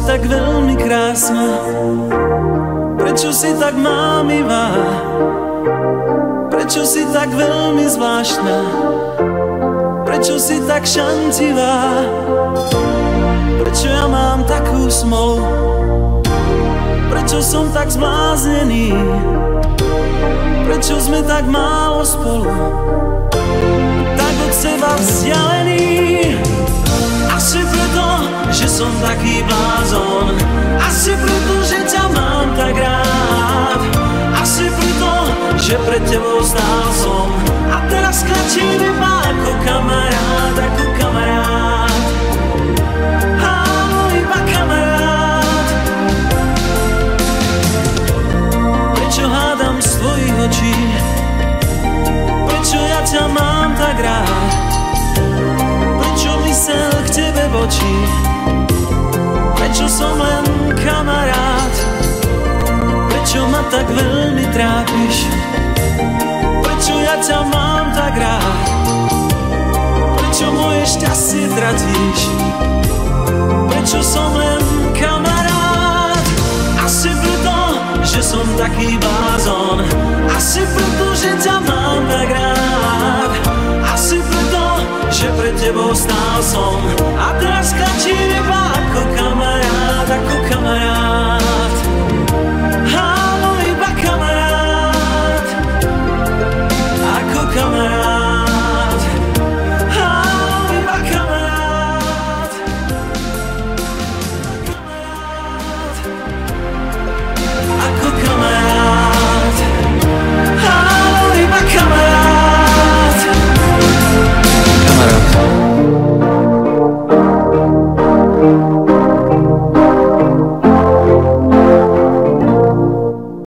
tak veľmi krásna? Prečo si tak mámivá? Prečo si tak veľmi zvláštna? Prečo si tak šantivá? Prečo ja mám takú smolu? Prečo som tak zbláznený? Prečo sme tak málo spolu? Tak od seba vzdialený? Asi preto, že som taký blázon. Asi preto, že ťa mám tak rád. Asi preto, že pred tebou stál som. A teraz klačím iba ako kamarát, ako kamarát. Áno, iba kamarát. Prečo hádam z tvojich očí? Prečo ja ťa mám tak rád? Prečo mysel k tebe bočí? Prečo som len kamarát? Prečo ma tak veľmi trápiš? Prečo ja ťa mám tak rád? Prečo moje šťastie tratíš? Prečo som len kamarát? Asi preto, že som taký blázon. Asi preto, že ťa mám tak rád. Asi preto, že pred tebou stál som. A teraz klačím iba ako kamarát, ako